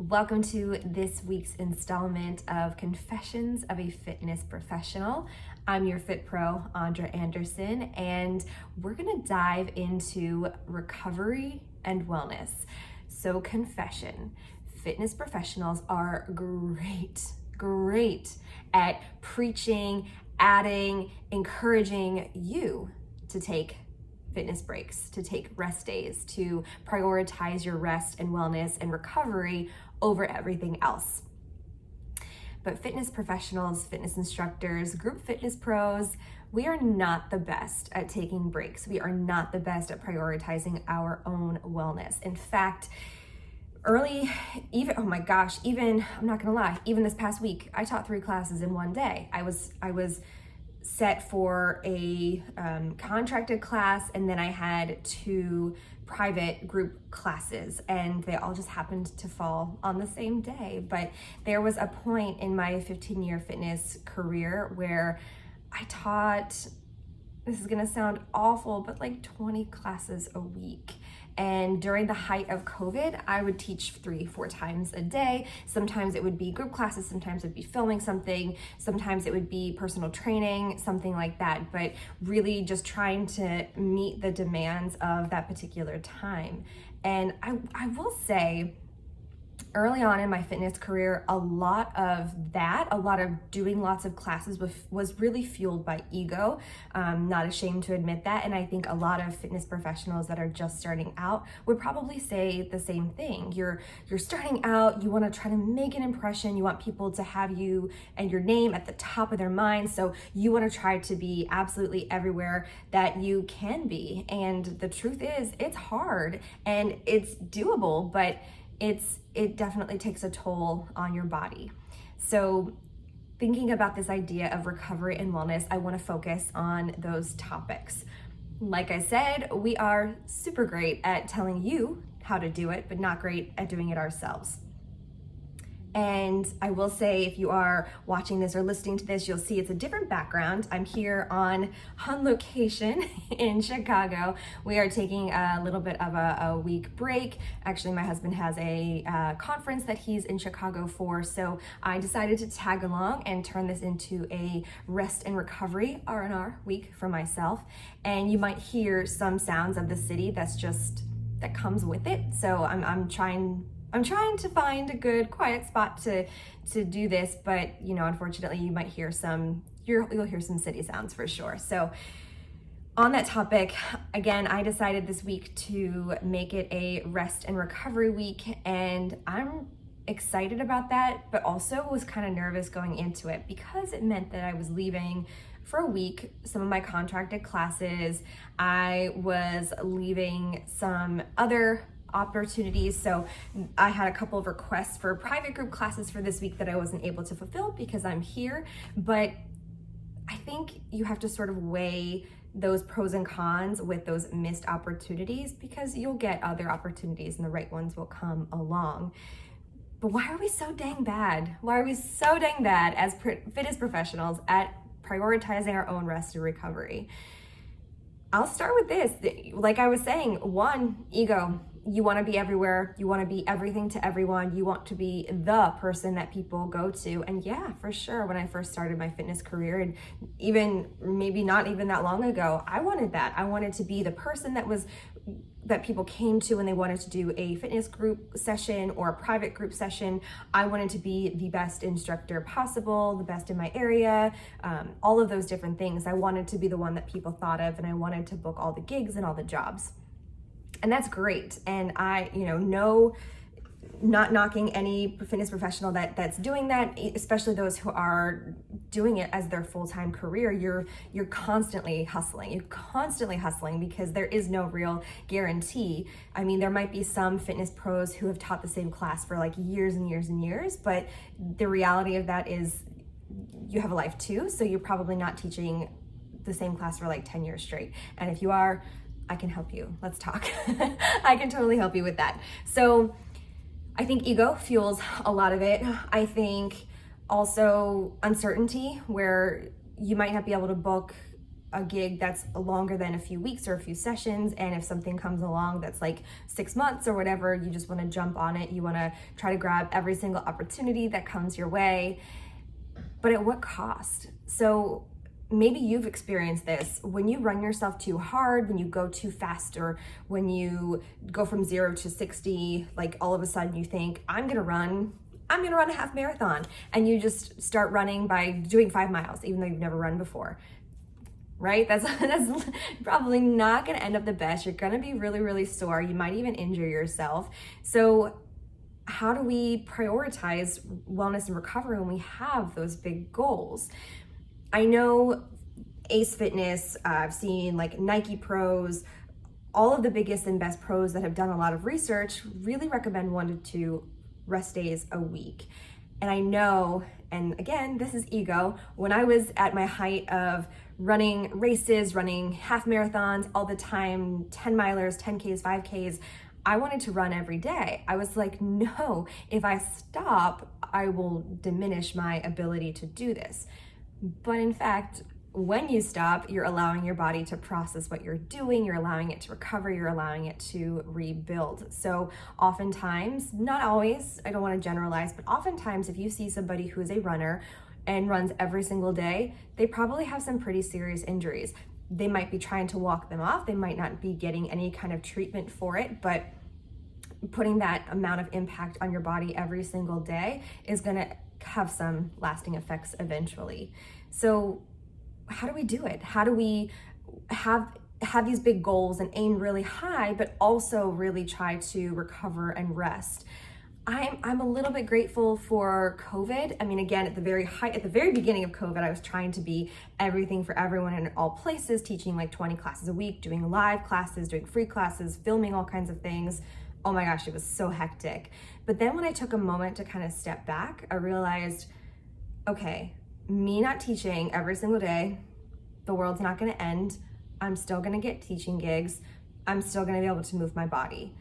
Welcome to this week's installment of Confessions of a Fitness Professional. I'm your Fit Pro, Andra Anderson, and we're gonna dive into recovery and wellness. So confession, fitness professionals are great at preaching, adding, encouraging you to take fitness breaks, to take rest days, to prioritize your rest and wellness and recovery over everything else. But fitness professionals, fitness instructors, group fitness pros, we are not the best at taking breaks. We are not the best at prioritizing our own wellness. In fact, I'm not gonna lie, even this past week, I taught 3 classes in one day. I was set for a contracted class, and then I had 2 private group classes, and they all just happened to fall on the same day. But there was a point in my 15-year fitness career where I taught, this is gonna sound awful, but like 20 classes a week. And during the height of COVID, I would teach 3-4 times a day. Sometimes it would be group classes, sometimes it would be filming something, sometimes it would be personal training, something like that, but really just trying to meet the demands of that particular time. And I will say, early on in my fitness career, a lot of doing lots of classes was really fueled by ego. Not ashamed to admit that. And I think a lot of fitness professionals that are just starting out would probably say the same thing. You're starting out, you want to try to make an impression, you want people to have you and your name at the top of their mind. So you want to try to be absolutely everywhere that you can be. And the truth is, it's hard and it's doable, but it definitely takes a toll on your body. So thinking about this idea of recovery and wellness, I want to focus on those topics. Like I said, we are super great at telling you how to do it, but not great at doing it ourselves. And I will say, if you are watching this or listening to this, you'll see it's a different background. I'm here on location in Chicago. We are taking a little bit of a week break. Actually, my husband has a conference that he's in Chicago for, so I decided to tag along and turn this into a rest and recovery R&R week for myself. And you might hear some sounds of the city that comes with it. So I'm trying to find a good quiet spot to do this, but unfortunately you might hear you'll hear some city sounds for sure. So on that topic, again, I decided this week to make it a rest and recovery week, and I'm excited about that, but also was kind of nervous going into it because it meant that I was leaving for a week some of my contracted classes. I was leaving some other opportunities. So I had a couple of requests for private group classes for this week that I wasn't able to fulfill because I'm here. But I think you have to sort of weigh those pros and cons with those missed opportunities, because you'll get other opportunities and the right ones will come along. But why are we so dang bad? Why are we so dang bad as fitness professionals at prioritizing our own rest and recovery? I'll start with this. Like I was saying, 1, ego. You want to be everywhere. You want to be everything to everyone. You want to be the person that people go to. And yeah, for sure, when I first started my fitness career, and even maybe not even that long ago, I wanted that. I wanted to be the person that people came to when they wanted to do a fitness group session or a private group session. I wanted to be the best instructor possible, the best in my area, all of those different things. I wanted to be the one that people thought of, and I wanted to book all the gigs and all the jobs. And that's great. And I, not knocking any fitness professional that's doing that, especially those who are doing it as their full-time career. You're constantly hustling. You're constantly hustling because there is no real guarantee. I mean, there might be some fitness pros who have taught the same class for like years and years and years, but the reality of that is you have a life too, so you're probably not teaching the same class for like 10 years straight. And if you are, I can help you. Let's talk. I can totally help you with that. So I think ego fuels a lot of it. I think also uncertainty, where you might not be able to book a gig that's longer than a few weeks or a few sessions. And if something comes along that's like 6 months or whatever, you just want to jump on it. You want to try to grab every single opportunity that comes your way. But at what cost? So maybe you've experienced this. When you run yourself too hard, when you go too fast, or when you go from 0 to 60, like all of a sudden you think, I'm gonna run a half marathon. And you just start running by doing 5 miles, even though you've never run before. Right? That's probably not gonna end up the best. You're gonna be really, really sore. You might even injure yourself. So how do we prioritize wellness and recovery when we have those big goals? I know Ace Fitness, I've seen like Nike pros, all of the biggest and best pros that have done a lot of research really recommend 1 to 2 rest days a week. And I know, and again, this is ego, when I was at my height of running races, running half marathons all the time, 10 milers, 10Ks, 5Ks, I wanted to run every day. I was like, no, if I stop, I will diminish my ability to do this. But in fact, when you stop, you're allowing your body to process what you're doing, you're allowing it to recover, you're allowing it to rebuild. So oftentimes, not always, I don't want to generalize, but oftentimes if you see somebody who is a runner and runs every single day, they probably have some pretty serious injuries. They might be trying to walk them off, they might not be getting any kind of treatment for it, but putting that amount of impact on your body every single day is gonna have some lasting effects eventually. So how do we do it? How do we have these big goals and aim really high, but also really try to recover and rest? I'm a little bit grateful for COVID. I mean, again, at the very beginning of COVID, I was trying to be everything for everyone in all places, teaching like 20 classes a week, doing live classes, doing free classes, filming all kinds of things. Oh my gosh, it was so hectic. But then when I took a moment to kind of step back, I realized, okay, me not teaching every single day, the world's not gonna end. I'm still gonna get teaching gigs. I'm still gonna be able to move my body.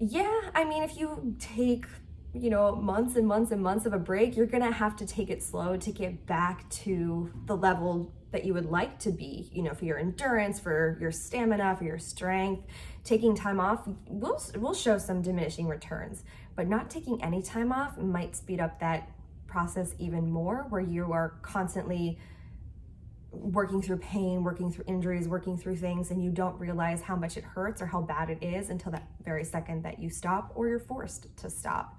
Yeah, I mean, if you take, months and months and months of a break, you're gonna have to take it slow to get back to the level that you would like to be, for your endurance, for your stamina, for your strength. Taking time off will show some diminishing returns, but not taking any time off might speed up that process even more, where you are constantly working through pain, working through injuries, working through things, and you don't realize how much it hurts or how bad it is until that very second that you stop or you're forced to stop.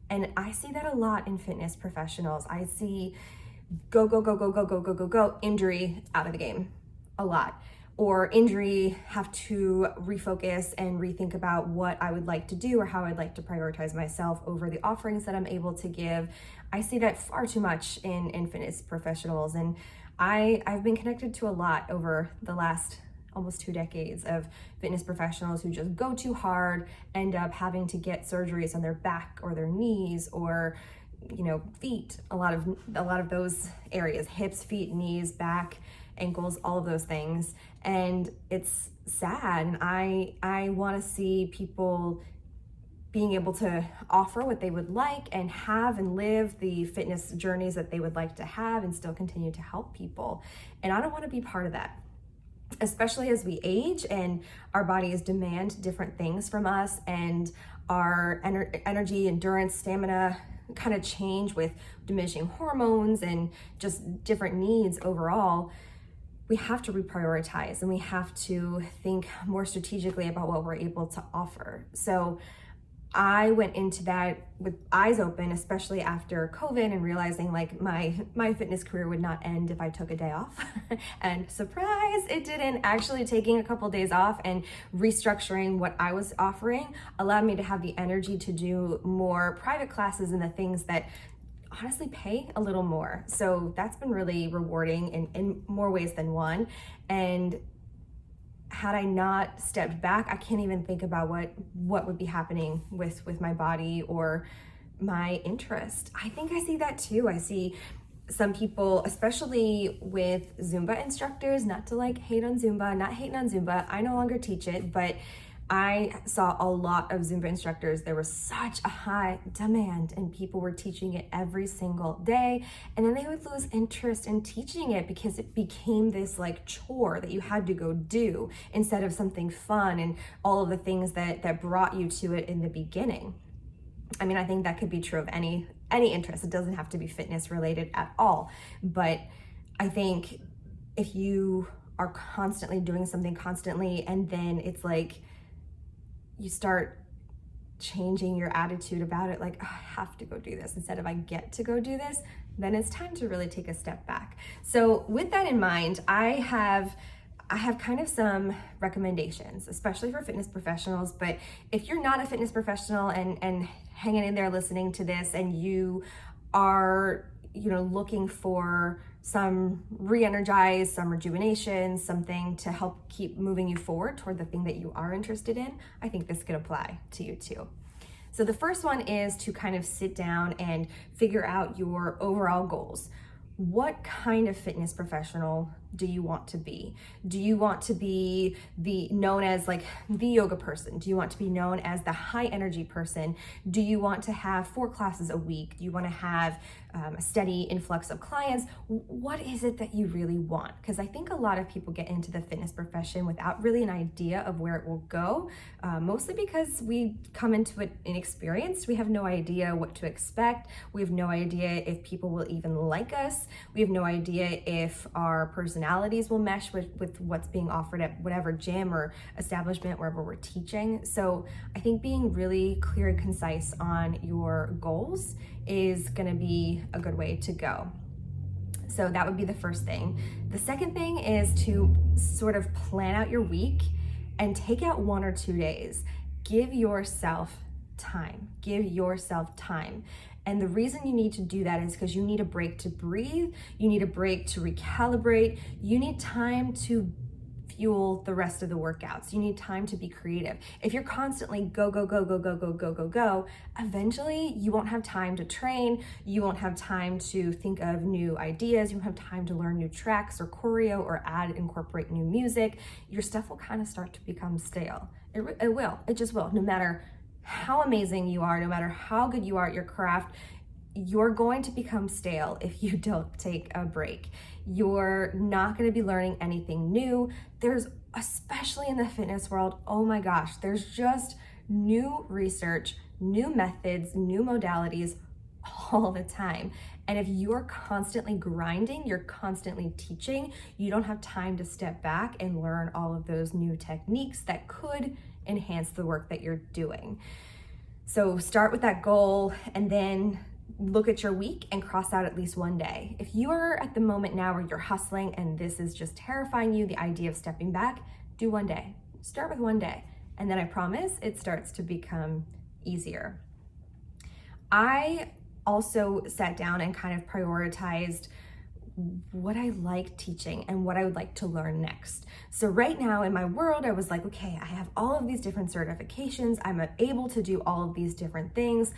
And I see that a lot in fitness professionals. I see go, injury, out of the game, a lot. Or injury, have to refocus and rethink about what I would like to do or how I'd like to prioritize myself over the offerings that I'm able to give. I see that far too much in fitness professionals. And I've been connected to a lot over the last almost 2 decades of fitness professionals who just go too hard, end up having to get surgeries on their back or their knees or feet, a lot of those areas, hips, feet, knees, back, ankles, all of those things. And it's sad. And I want to see people being able to offer what they would like and have and live the fitness journeys that they would like to have and still continue to help people. And I don't want to be part of that, especially as we age and our bodies demand different things from us, and our energy, endurance, stamina kind of change with diminishing hormones and just different needs overall. We have to reprioritize and we have to think more strategically about what we're able to offer. So I went into that with eyes open, especially after COVID, and realizing like my fitness career would not end if I took a day off. And surprise, it didn't. Actually taking a couple days off and restructuring what I was offering allowed me to have the energy to do more private classes and the things that honestly pay a little more. So that's been really rewarding in more ways than one. And had I not stepped back, I can't even think about what would be happening with my body or my interest. I think I see that too. I see some people, especially with Zumba instructors, not to like hate on Zumba, not hating on Zumba. I no longer teach it, but I saw a lot of Zumba instructors. There was such a high demand and people were teaching it every single day. And then they would lose interest in teaching it because it became this like chore that you had to go do instead of something fun and all of the things that brought you to it in the beginning. I mean, I think that could be true of any interest. It doesn't have to be fitness related at all. But I think if you are constantly doing something constantly and then it's like you start changing your attitude about it, like, oh, I have to go do this instead of I get to go do this, then it's time to really take a step back. So with that in mind, I have kind of some recommendations, especially for fitness professionals. But if you're not a fitness professional and hanging in there listening to this and you are, looking for some re-energize, some rejuvenation, something to help keep moving you forward toward the thing that you are interested in, I think this could apply to you too. So the first one is to kind of sit down and figure out your overall goals. What kind of fitness professional do you want to be? Do you want to be known as like the yoga person? Do you want to be known as the high energy person? Do you want to have 4 classes a week? Do you want to have a steady influx of clients? What is it that you really want? Because I think a lot of people get into the fitness profession without really an idea of where it will go, mostly because we come into it inexperienced. We have no idea what to expect. We have no idea if people will even like us. We have no idea if our personalities will mesh with what's being offered at whatever gym or establishment wherever we're teaching. So I think being really clear and concise on your goals is going to be a good way to go. So that would be the first thing. The second thing is to sort of plan out your week and take out 1 or 2 days. Give yourself time. Give yourself time. And the reason you need to do that is because you need a break to breathe. You need a break to recalibrate. You need time to fuel the rest of the workouts. You need time to be creative. If you're constantly go, go, go, go, go, go, go, go, go, eventually you won't have time to train. You won't have time to think of new ideas. You won't have time to learn new tracks or choreo or incorporate new music. Your stuff will kind of start to become stale. It will. It just will. No matter how amazing you are, no matter how good you are at your craft, you're going to become stale if you don't take a break. You're not going to be learning anything new. There's, especially in the fitness world, oh my gosh, there's just new research, new methods, new modalities all the time. And if you're constantly grinding, you're constantly teaching, you don't have time to step back and learn all of those new techniques that could enhance the work that you're doing. So start with that goal and then look at your week and cross out at least 1 day. If you are at the moment now where you're hustling and this is just terrifying you, the idea of stepping back, do 1 day. Start with 1 day. And then I promise it starts to become easier. I also sat down and kind of prioritized what I like teaching and what I would like to learn next. So right now in my world, I was like, okay, I have all of these different certifications. I'm able to do all of these different things.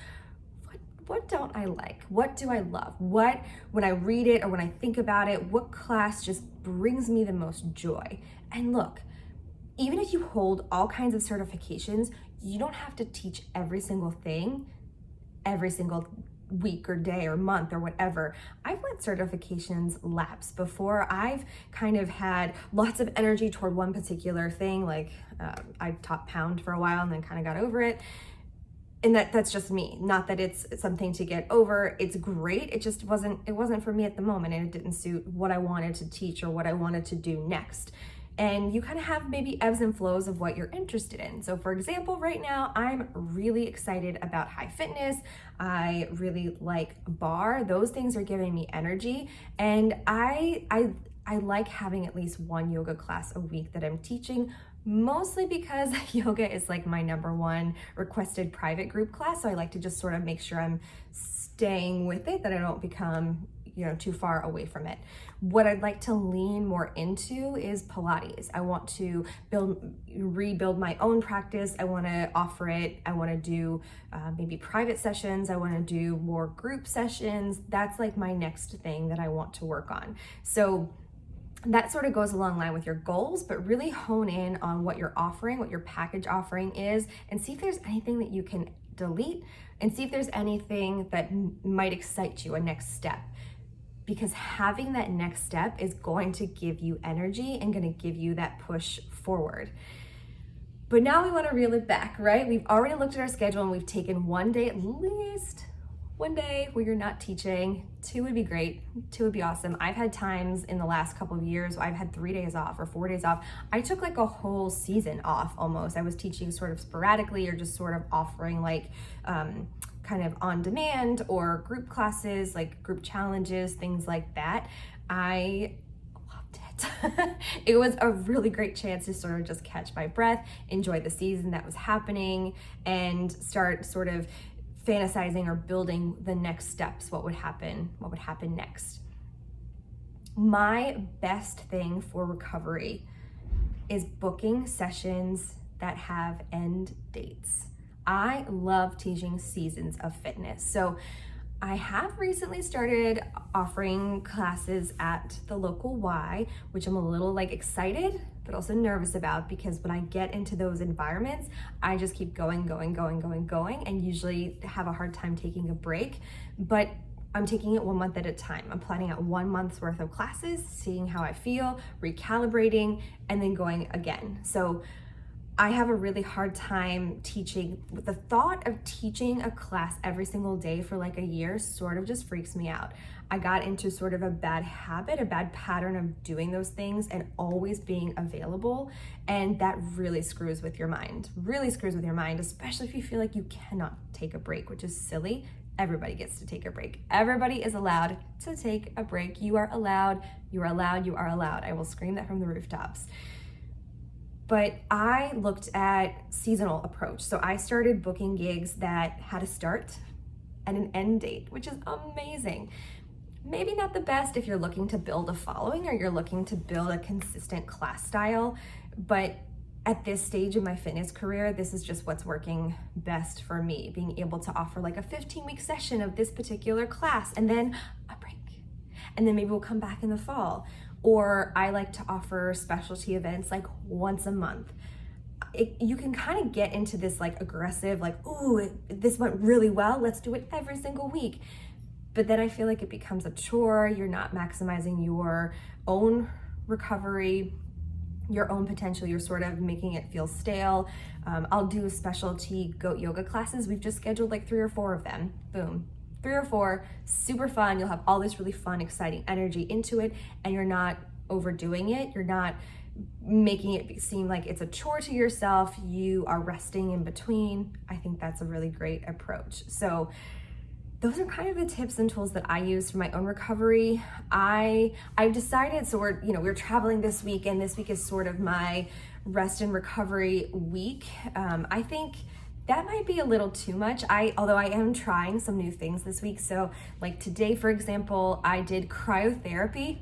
What don't I like? What do I love? What, when I read it or when I think about it, what class just brings me the most joy? And look, even if you hold all kinds of certifications, you don't have to teach every single thing every single week or day or month or whatever. I've let certifications lapse before. I've kind of had lots of energy toward one particular thing, like I taught pound for a while and then kind of got over it. And that's just me. Not that it's something to get over. It's great. It just wasn't for me at the moment, and it didn't suit what I wanted to teach or what I wanted to do next. And you kind of have maybe ebbs and flows of what you're interested in. So for example, right now, I'm really excited about high fitness. I really like bar. Those things are giving me energy. And I like having at least 1 yoga class a week that I'm teaching, mostly because yoga is like my #1 requested private group class. So I like to just sort of make sure I'm staying with it, that I don't become too far away from it. What I'd like to lean more into is Pilates. I want to rebuild my own practice. I want to offer it. I want to do maybe private sessions. I want to do more group sessions. That's like my next thing that I want to work on. So that sort of goes along line with your goals, but really hone in on what you're offering, what your package offering is, and see if there's anything that you can delete, and see if there's anything that might excite you, a next step. Because having that next step is going to give you energy and going to give you that push forward. But now we want to reel it back, right? We've already looked at our schedule and we've taken one day, at least one day, where you're not teaching. 2 would be great. 2 would be awesome. I've had times in the last couple of years, I've had 3 days off or 4 days off. I took like a whole season off almost. I was teaching sort of sporadically, or just sort of offering like kind of on demand, or group classes, like group challenges, things like that. I loved it. It was a really great chance to sort of just catch my breath, enjoy the season that was happening, and start sort of fantasizing or building the next steps. What would happen next. My best thing for recovery is booking sessions that have end dates. I love teaching seasons of fitness. So I have recently started offering classes at the local Y, which I'm a little like excited, but also nervous about, because when I get into those environments, I just keep going, and usually have a hard time taking a break. But I'm taking it 1 month at a time. I'm planning out 1 month's worth of classes, seeing how I feel, recalibrating, and then going again. So I have a really hard time teaching. The thought of teaching a class every single day for like a year sort of just freaks me out. I got into sort of a bad habit, a bad pattern of doing those things and always being available. And that really screws with your mind, especially if you feel like you cannot take a break, which is silly. Everybody gets to take a break. Everybody is allowed to take a break. You are allowed. I will scream that from the rooftops. But I looked at seasonal approach. So I started booking gigs that had a start and an end date, which is amazing. Maybe not the best if you're looking to build a following or you're looking to build a consistent class style, but at this stage in my fitness career, this is just what's working best for me, being able to offer like a 15-week session of this particular class and then a break. And then maybe we'll come back in the fall. Or I like to offer specialty events like once a month. You can kind of get into this like aggressive, like, ooh, this went really well, let's do it every single week. But then I feel like it becomes a chore. You're not maximizing your own recovery, your own potential. You're sort of making it feel stale. I'll do specialty goat yoga classes. We've just scheduled like 3 or 4 of them. Boom. 3 or 4, super fun. You'll have all this really fun, exciting energy into it, and you're not overdoing it. You're not making it seem like it's a chore to yourself. You are resting in between. I think that's a really great approach. So those are kind of the tips and tools that I use for my own recovery. I've decided, so we're traveling this week, and this week is sort of my rest and recovery week. I think that might be a little too much. Although I am trying some new things this week. So like today, for example, I did cryotherapy.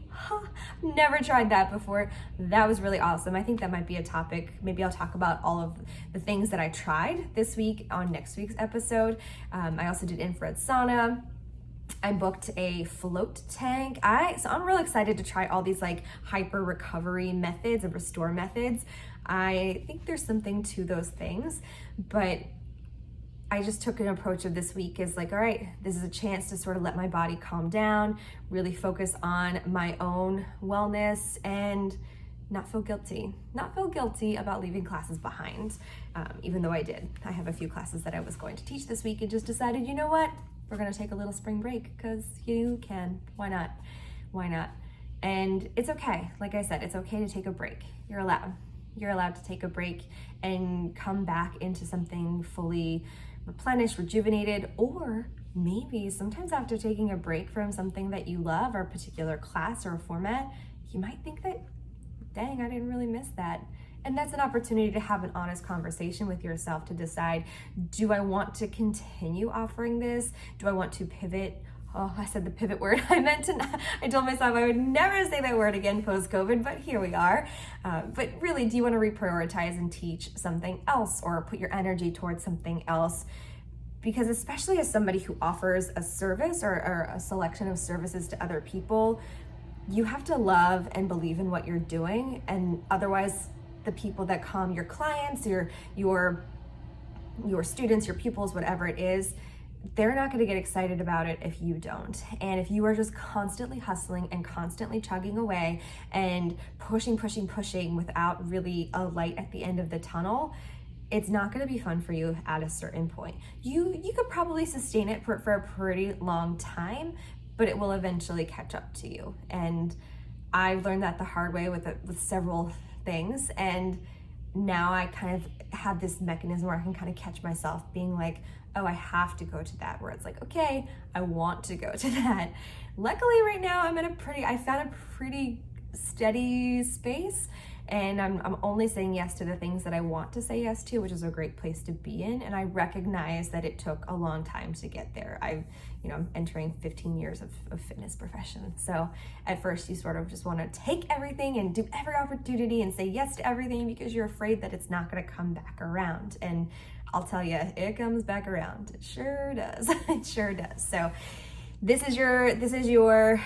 Never tried that before. That was really awesome. I think that might be a topic. Maybe I'll talk about all of the things that I tried this week on next week's episode. I also did infrared sauna. I booked a float tank. So I'm real excited to try all these like hyper recovery methods and restore methods. I think there's something to those things, but I just took an approach of this week is like, all right, this is a chance to sort of let my body calm down, really focus on my own wellness, and not feel guilty about leaving classes behind, even though I did. I have a few classes that I was going to teach this week and just decided, you know what? We're gonna take a little spring break because you can. Why not? And it's okay. Like I said, it's okay to take a break. You're allowed to take a break and come back into something fully replenished, rejuvenated, or maybe sometimes after taking a break from something that you love or a particular class or a format, you might think that, dang, I didn't really miss that. And that's an opportunity to have an honest conversation with yourself to decide, do I want to continue offering this? Do I want to pivot? Oh, I said the pivot word. I told myself I would never say that word again post-COVID, but here we are. But really, do you want to reprioritize and teach something else or put your energy towards something else? Because especially as somebody who offers a service or a selection of services to other people, you have to love and believe in what you're doing, and otherwise the people that come, your clients, your students, your pupils, whatever it is, they're not going to get excited about it if you don't. And if you are just constantly hustling and constantly chugging away and pushing without really a light at the end of the tunnel, it's not going to be fun for you at a certain point. You could probably sustain it for a pretty long time, but it will eventually catch up to you. And I've learned that the hard way with several things, and now I kind of have this mechanism where I can kind of catch myself being like, oh, I have to go to that, where it's like, okay, I want to go to that. Luckily right now I found a pretty steady space, and I'm only saying yes to the things that I want to say yes to, which is a great place to be in. And I recognize that it took a long time to get there. I'm entering 15 years of fitness profession. So at first you sort of just want to take everything and do every opportunity and say yes to everything because you're afraid that it's not going to come back around. And I'll tell you, it comes back around. It sure does. It sure does. So this is your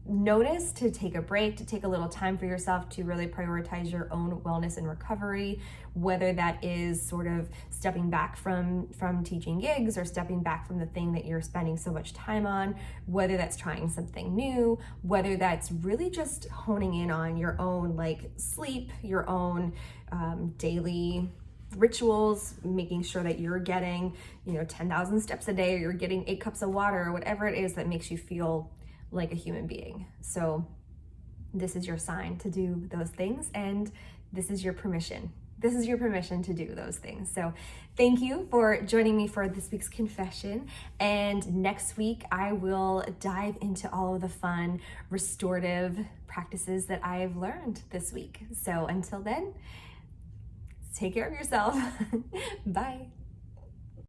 notice to take a break, to take a little time for yourself, to really prioritize your own wellness and recovery, whether that is sort of stepping back from teaching gigs or stepping back from the thing that you're spending so much time on, whether that's trying something new, whether that's really just honing in on your own sleep, your own daily rituals, making sure that you're getting 10,000 steps a day, or you're getting 8 cups of water, or whatever it is that makes you feel like a human being. So this is your sign to do those things, and this is your permission. This is your permission to do those things. So thank you for joining me for this week's confession. And next week, I will dive into all of the fun restorative practices that I've learned this week. So until then, take care of yourself. Bye.